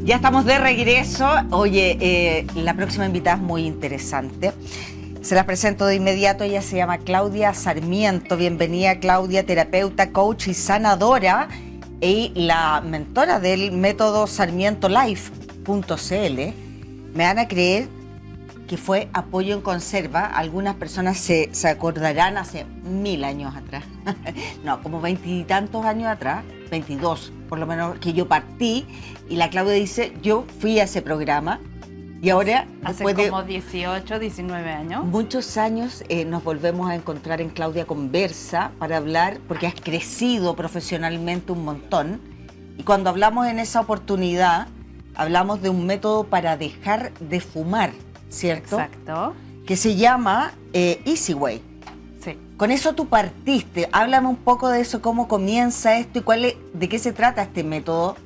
Ya estamos de regreso. Oye, la próxima invitada es muy interesante. Se la presento de inmediato. Ella se llama Claudia Sarmiento. Bienvenida, Claudia, terapeuta, coach y sanadora y la mentora del método sarmientolife.cl. Me van a creer que fue apoyo en conserva. Algunas personas se acordarán hace 1000 años atrás. No, como 20 y tantos años atrás, 22 por lo menos, que yo partí. Y la Claudia dice, yo fui a ese programa y ahora, hace como 18, 19 años. Muchos años, nos volvemos a encontrar en Claudia Conversa para hablar, porque has crecido profesionalmente un montón. Y cuando hablamos en esa oportunidad, hablamos de un método para dejar de fumar, ¿cierto? Exacto. Que se llama Easy Way. Sí. Con eso tú partiste. Háblame un poco de eso, cómo comienza esto y de qué se trata este método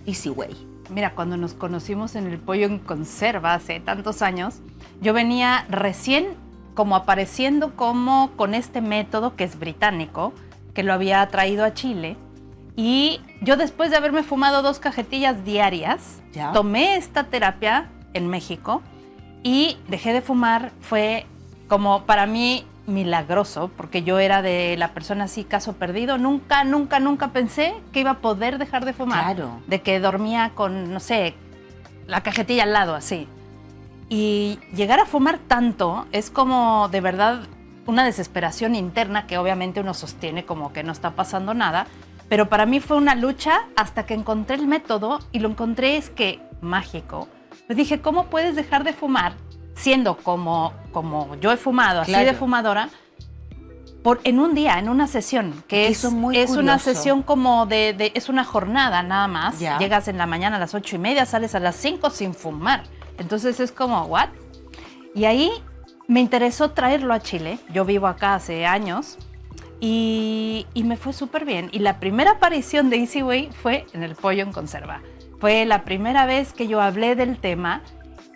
Easy Way. Mira, cuando nos conocimos en el Pollo en Conserva hace tantos años, yo venía recién como apareciendo como con este método que es británico, que lo había traído a Chile. Y yo, después de haberme fumado 2 cajetillas diarias, ¿Ya? Tomé esta terapia en México y dejé de fumar. Fue como para mí milagroso, porque yo era de la persona así, caso perdido. Nunca pensé que iba a poder dejar de fumar. Claro. De que dormía con, no sé, la cajetilla al lado, así. Y llegar a fumar tanto es como, de verdad, una desesperación interna que obviamente uno sostiene como que no está pasando nada. Pero para mí fue una lucha hasta que encontré el método, y lo encontré mágico. Pues dije, ¿cómo puedes dejar de fumar siendo como yo he fumado, así, claro, de fumadora, en un día, en una sesión? Que es una sesión como es una jornada nada más. Ya. Llegas en la mañana a las 8:30, sales a las 5 sin fumar. Entonces es como, ¿what? Y ahí me interesó traerlo a Chile. Yo vivo acá hace años. Y me fue súper bien. Y la primera aparición de Easy Way fue en el Pollo en Conserva. Fue la primera vez que yo hablé del tema,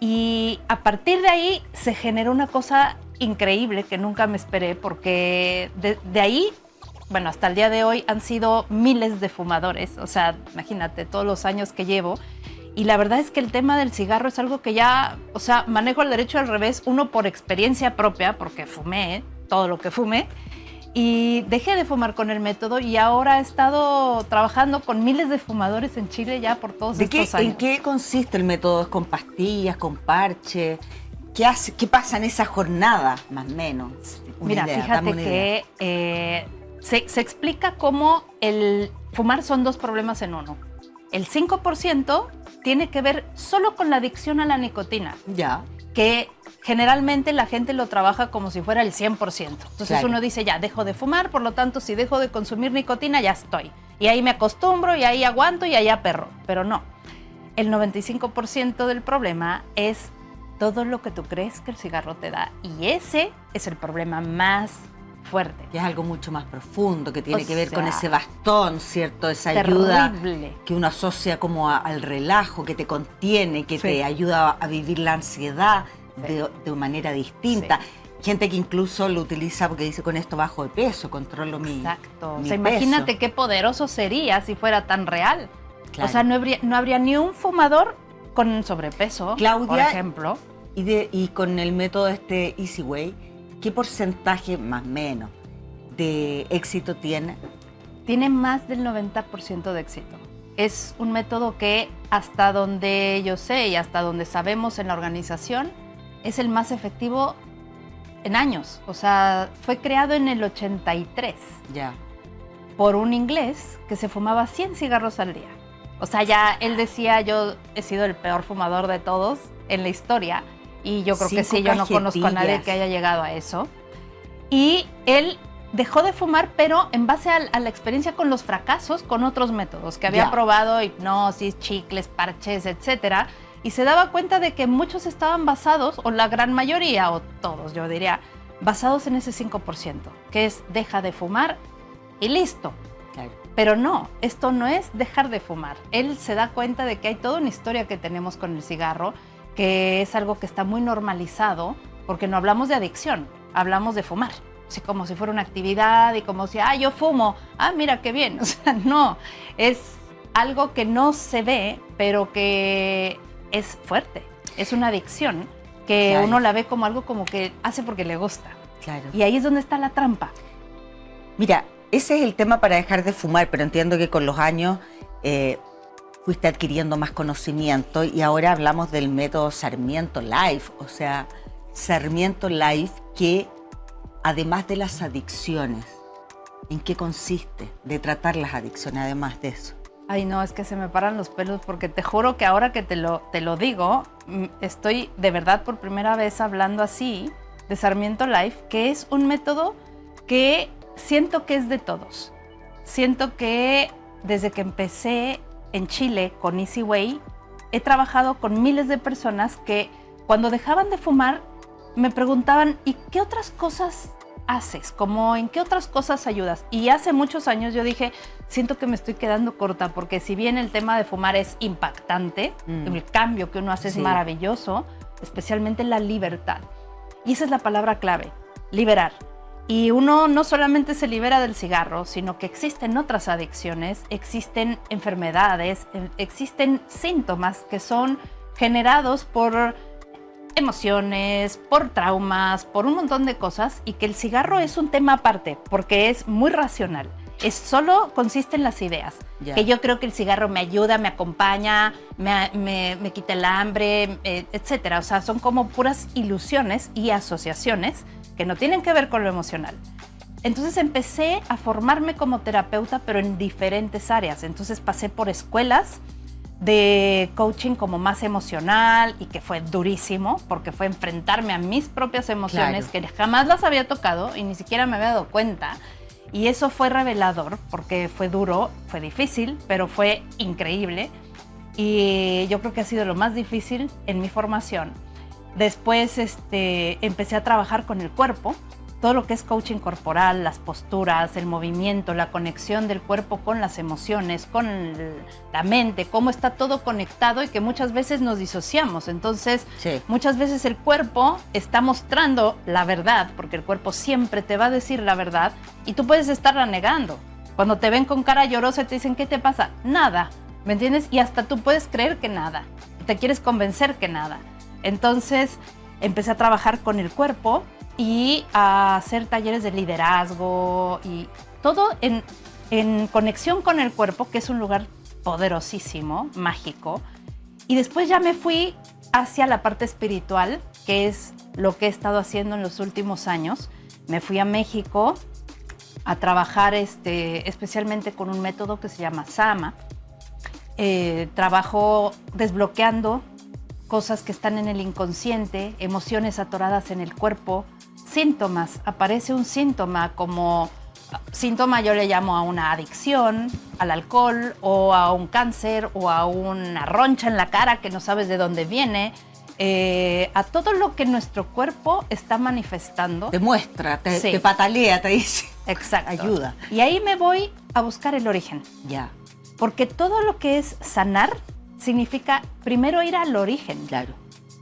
y a partir de ahí se generó una cosa increíble que nunca me esperé, porque de ahí, bueno, hasta el día de hoy han sido miles de fumadores. O sea, imagínate todos los años que llevo. Y la verdad es que el tema del cigarro es algo que ya, o sea, manejo el derecho al revés, uno por experiencia propia, porque fumé todo lo que fumé. Y dejé de fumar con el método, y ahora he estado trabajando con miles de fumadores en Chile ya por todos estos años. ¿En qué consiste el método? ¿Es con pastillas, con parche? ¿Qué pasa en esa jornada, más o menos? Mira, fíjate que se explica cómo el fumar son 2 problemas en uno. El 5% tiene que ver solo con la adicción a la nicotina. Ya. Que generalmente la gente lo trabaja como si fuera el 100%. Entonces, claro, uno dice, ya, dejo de fumar, por lo tanto, si dejo de consumir nicotina, ya estoy. Y ahí me acostumbro, y ahí aguanto, y allá perro. Pero no. El 95% del problema es todo lo que tú crees que el cigarro te da. Y ese es el problema más fuerte. Que es algo mucho más profundo, que tiene que ver con ese bastón, ¿cierto? Esa ayuda que uno asocia como al relajo, que te contiene, que te ayuda a vivir la ansiedad de manera distinta. Sí. Gente que incluso lo utiliza porque dice, con esto bajo de peso, controlo mi Exacto. Mi o sea, peso. Imagínate qué poderoso sería si fuera tan real. Claro. O sea, no habría ni un fumador con sobrepeso, Claudia, por ejemplo. Y con el método Easy Way, ¿qué porcentaje, más o menos, de éxito tiene? Tiene más del 90% de éxito. Es un método que, hasta donde yo sé y hasta donde sabemos en la organización, es el más efectivo en años. O sea, fue creado en el 83. Ya. Por un inglés que se fumaba 100 cigarros al día. O sea, ya él decía, yo he sido el peor fumador de todos en la historia. Y yo creo que sí, yo no conozco a nadie que haya llegado a eso. Y él dejó de fumar, pero en base a la experiencia con los fracasos, con otros métodos, que había probado hipnosis, chicles, parches, etcétera, y se daba cuenta de que muchos estaban basados, o la gran mayoría, o todos, yo diría, basados en ese 5%, que es deja de fumar y listo. Claro. Pero no, esto no es dejar de fumar. Él se da cuenta de que hay toda una historia que tenemos con el cigarro, que es algo que está muy normalizado, porque no hablamos de adicción, hablamos de fumar. Así como si fuera una actividad y como si, yo fumo, mira qué bien. O sea, no, es algo que no se ve, pero que es fuerte. Es una adicción que Claro. uno la ve como algo como que hace porque le gusta. Claro. Y ahí es donde está la trampa. Mira, ese es el tema para dejar de fumar, pero entiendo que con los años fuiste adquiriendo más conocimiento y ahora hablamos del método Sarmiento Life, o sea, Sarmiento Life, que además de las adicciones, ¿en qué consiste de tratar las adicciones además de eso? Ay, no, es que se me paran los pelos porque te juro que ahora que te lo digo, estoy de verdad por primera vez hablando así de Sarmiento Life, que es un método que siento que es de todos. Siento que desde que empecé en Chile con Easy Way, he trabajado con miles de personas que cuando dejaban de fumar me preguntaban, ¿y qué otras cosas haces? Como, ¿en qué otras cosas ayudas? Y hace muchos años yo dije, siento que me estoy quedando corta, porque si bien el tema de fumar es impactante, el cambio que uno hace es maravilloso, especialmente la libertad. Y esa es la palabra clave, liberar. Y uno no solamente se libera del cigarro, sino que existen otras adicciones, existen enfermedades, existen síntomas que son generados por emociones, por traumas, por un montón de cosas, y que el cigarro es un tema aparte, porque es muy racional. Solo consiste en las ideas. Ya. Que yo creo que el cigarro me ayuda, me acompaña, me quita el hambre, etcétera. O sea, son como puras ilusiones y asociaciones que no tienen que ver con lo emocional. Entonces empecé a formarme como terapeuta, pero en diferentes áreas. Entonces pasé por escuelas de coaching como más emocional, y que fue durísimo porque fue enfrentarme a mis propias emociones, que jamás las había tocado y ni siquiera me había dado cuenta. Y eso fue revelador porque fue duro, fue difícil, pero fue increíble. Y yo creo que ha sido lo más difícil en mi formación. Después empecé a trabajar con el cuerpo, todo lo que es coaching corporal, las posturas, el movimiento, la conexión del cuerpo con las emociones, con la mente, cómo está todo conectado y que muchas veces nos disociamos. Entonces, muchas veces el cuerpo está mostrando la verdad, porque el cuerpo siempre te va a decir la verdad y tú puedes estarla negando. Cuando te ven con cara llorosa y te dicen, ¿qué te pasa? Nada, ¿me entiendes? Y hasta tú puedes creer que nada, te quieres convencer que nada. Entonces empecé a trabajar con el cuerpo y a hacer talleres de liderazgo y todo en conexión con el cuerpo, que es un lugar poderosísimo, mágico. Y después ya me fui hacia la parte espiritual, que es lo que he estado haciendo en los últimos años. Me fui a México a trabajar especialmente con un método que se llama Sama. Trabajo desbloqueando cosas que están en el inconsciente, emociones atoradas en el cuerpo, síntomas. Aparece un síntoma como síntoma, yo le llamo a una adicción, al alcohol o a un cáncer o a una roncha en la cara que no sabes de dónde viene, a todo lo que nuestro cuerpo está manifestando. Te muestra, te patalea, te dice. Exacto. Ayuda. Y ahí me voy a buscar el origen. Ya. Porque todo lo que es sanar significa primero ir al origen. Claro.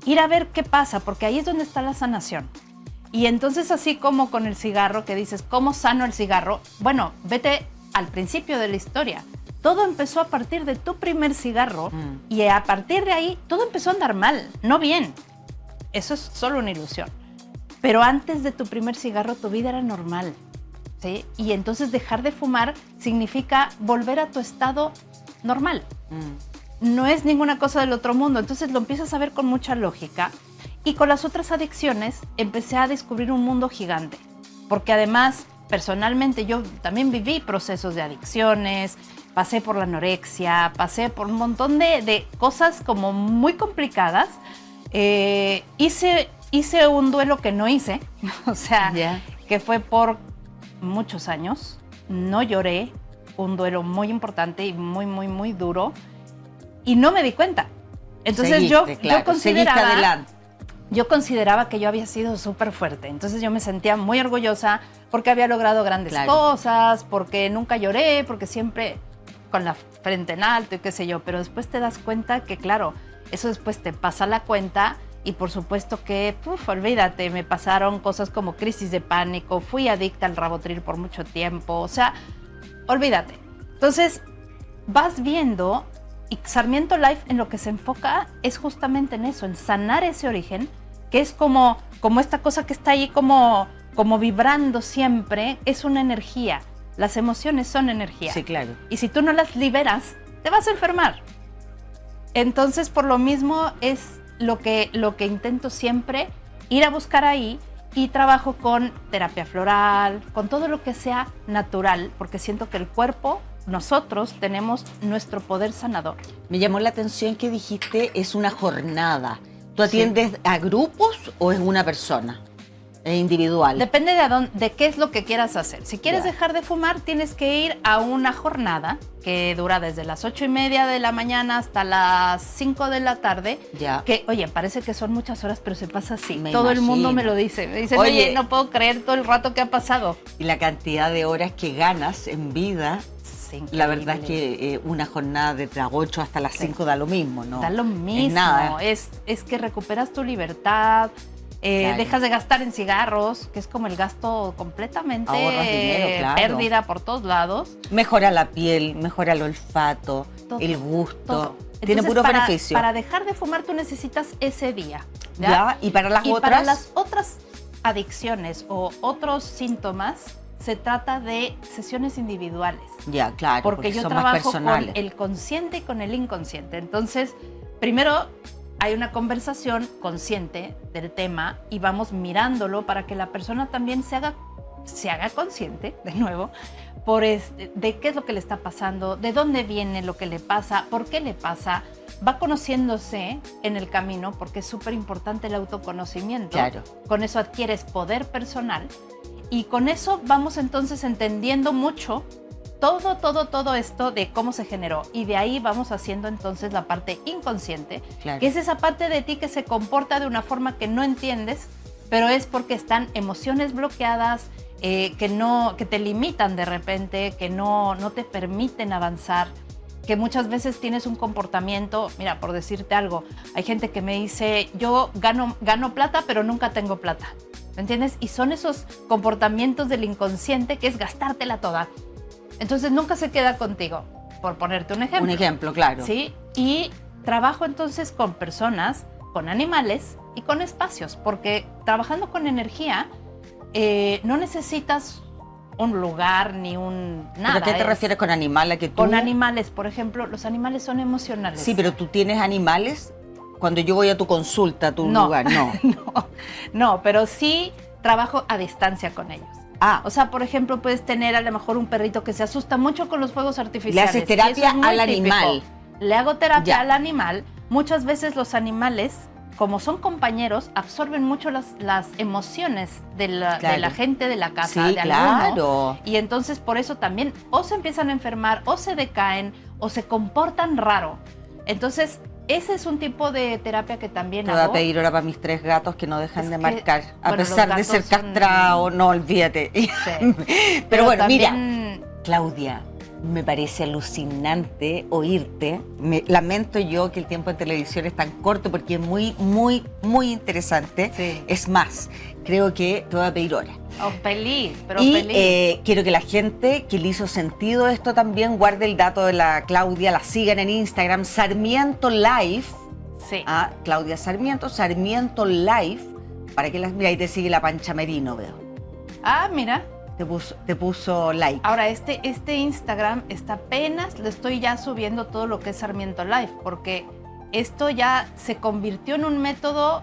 Ir a ver qué pasa, porque ahí es donde está la sanación. Y entonces, así como con el cigarro, que dices, ¿cómo sano el cigarro? Bueno, vete al principio de la historia. Todo empezó a partir de tu primer cigarro y a partir de ahí todo empezó a andar mal, no bien. Eso es solo una ilusión. Pero antes de tu primer cigarro tu vida era normal, ¿sí? Y entonces dejar de fumar significa volver a tu estado normal. No es ninguna cosa del otro mundo. Entonces lo empiezas a ver con mucha lógica. Y con las otras adicciones empecé a descubrir un mundo gigante. Porque además, personalmente, yo también viví procesos de adicciones, pasé por la anorexia, pasé por un montón de cosas como muy complicadas. Hice un duelo que no hice, o sea, que fue por muchos años. No lloré, un duelo muy importante y muy, muy, muy duro. Y no me di cuenta. Entonces yo consideraba que yo había sido súper fuerte. Entonces yo me sentía muy orgullosa porque había logrado grandes cosas, porque nunca lloré, porque siempre con la frente en alto y qué sé yo. Pero después te das cuenta que, claro, eso después te pasa la cuenta y por supuesto que, olvídate, me pasaron cosas como crisis de pánico, fui adicta al Rabotril por mucho tiempo, o sea, olvídate. Entonces, vas viendo, y Sarmiento Life en lo que se enfoca es justamente en eso, en sanar ese origen, que es como esta cosa que está ahí como vibrando siempre, es una energía. Las emociones son energía. Sí, claro. Y si tú no las liberas, te vas a enfermar. Entonces, por lo mismo, es lo que intento siempre, ir a buscar ahí, y trabajo con terapia floral, con todo lo que sea natural, porque siento que el cuerpo, nosotros tenemos nuestro poder sanador. Me llamó la atención que dijiste es una jornada. ¿Tú atiendes a grupos o es una persona? ¿Es individual? Depende de qué es lo que quieras hacer. Si quieres dejar de fumar, tienes que ir a una jornada que dura desde las 8:30 de la mañana hasta las 5 de la tarde. Ya. Que, oye, parece que son muchas horas, pero se pasa así. Me Todo el mundo imagino. me lo dice. Me dicen, oye, no puedo creer todo el rato que ha pasado. Y la cantidad de horas que ganas en vida. Sí, La verdad es que una jornada de las 8 hasta las 5 da lo mismo, ¿no? Da lo mismo. Es nada. Es que recuperas tu libertad. Claro. Dejas de gastar en cigarros, que es como el gasto completamente Ahorras dinero, claro. pérdida por todos lados. Mejora la piel, mejora el olfato, Todo, el gusto. todo. Tiene Entonces, puro beneficio. Para dejar de fumar tú necesitas ese día. ¿Ya? ¿Y para las otras? Para las otras adicciones o otros síntomas, se trata de sesiones individuales. Ya, claro, Porque yo son más trabajo personales. con el consciente y con el inconsciente. Entonces, primero hay una conversación consciente del tema y vamos mirándolo para que la persona también se haga consciente, de nuevo, de qué es lo que le está pasando, de dónde viene lo que le pasa, por qué le pasa. Va conociéndose en el camino, porque es súper importante el autoconocimiento. Claro. Con eso adquieres poder personal y con eso vamos entonces entendiendo mucho todo esto de cómo se generó, y de ahí vamos haciendo entonces la parte inconsciente, Claro. que es esa parte de ti que se comporta de una forma que no entiendes, pero es porque están emociones bloqueadas, que te limitan de repente, que no te permiten avanzar, que muchas veces tienes un comportamiento. Mira, por decirte algo, hay gente que me dice, yo gano plata, pero nunca tengo plata, ¿me entiendes? Y son esos comportamientos del inconsciente, que es gastártela toda. Entonces nunca se queda contigo, por ponerte un ejemplo. Un ejemplo, claro. Sí, y trabajo entonces con personas, con animales y con espacios, porque trabajando con energía no necesitas un lugar ni un nada. ¿Pero a qué te refieres con animal? ¿A que tú... Con animales, por ejemplo, los animales son emocionales. Sí, pero tú tienes animales. Cuando yo voy a tu consulta, a tu lugar, no. No, pero sí trabajo a distancia con ellos. O sea, por ejemplo, puedes tener a lo mejor un perrito que se asusta mucho con los fuegos artificiales. Le haces terapia al al animal. Le hago terapia Ya. al animal. Muchas veces los animales, como son compañeros, absorben mucho las emociones de la gente de la casa, Sí, de claro. alguno. Y entonces por eso también o se empiezan a enfermar, o se decaen, o se comportan raro. Entonces, ese es un tipo de terapia que también Te voy a hago. pedir ahora para mis 3 gatos que no dejan Es de que, marcar. A bueno, pesar los de ser gatos son- castrados, no, olvídate. Sí. Pero bueno, también, mira, Claudia, me parece alucinante oírte. Lamento yo que el tiempo en televisión es tan corto porque es muy, muy, muy interesante. Sí. Es más, creo que te voy a pedir horas. feliz, pero Y feliz. quiero que la gente que le hizo sentido esto también guarde el dato de la Claudia, la sigan en Instagram, Sarmiento Life, Sí. a Claudia Sarmiento, Sarmiento Life, para que las mira, ahí te sigue la Pancha Merino, veo. Mira. Te puso like. Ahora, este Instagram está apenas, le estoy ya subiendo todo lo que es Sarmiento Life, porque esto ya se convirtió en un método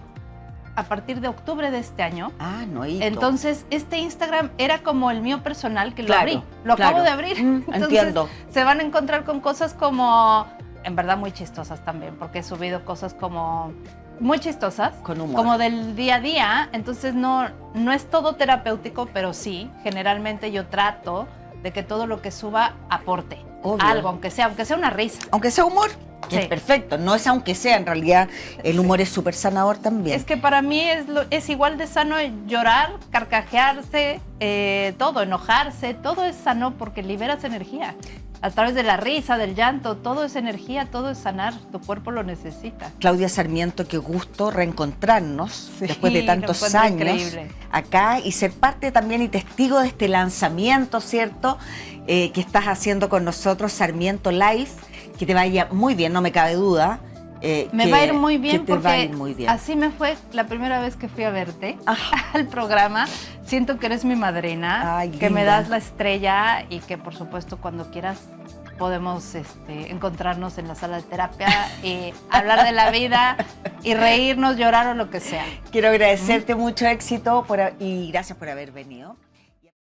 a partir de octubre de este año. No, hito. Entonces, este Instagram era como el mío personal, que lo Claro, abrí. Lo claro. acabo de abrir. Entonces, Entiendo. se van a encontrar con cosas como, en verdad, muy chistosas también, porque he subido cosas como muy chistosas, Con humor. como del día a día. Entonces, no es todo terapéutico, pero sí, generalmente yo trato de que todo lo que suba aporte Obvio. algo, aunque sea una risa. Aunque sea humor, que Sí. es perfecto. No es aunque sea, en realidad el humor es súper sanador también. Es que para mí es igual de sano llorar, carcajearse, todo, enojarse, todo es sano porque liberas energía. A través de la risa, del llanto, todo es energía, todo es sanar, tu cuerpo lo necesita. Claudia Sarmiento, qué gusto reencontrarnos Sí, después de lo tantos encuentro años increíble. acá y ser parte también y testigo de este lanzamiento, ¿cierto? Que estás haciendo con nosotros. nosotros, Sarmiento Life. Que te vaya muy bien, no me cabe duda. Me va a ir muy bien que te va a porque ir muy bien. así me fue la primera vez que fui a verte al programa. Siento que eres mi madrina, Ay, que me linda. das la estrella y que por supuesto cuando quieras podemos encontrarnos en la sala de terapia y hablar de la vida y reírnos, llorar o lo que sea. Quiero agradecerte mucho éxito y gracias por haber venido.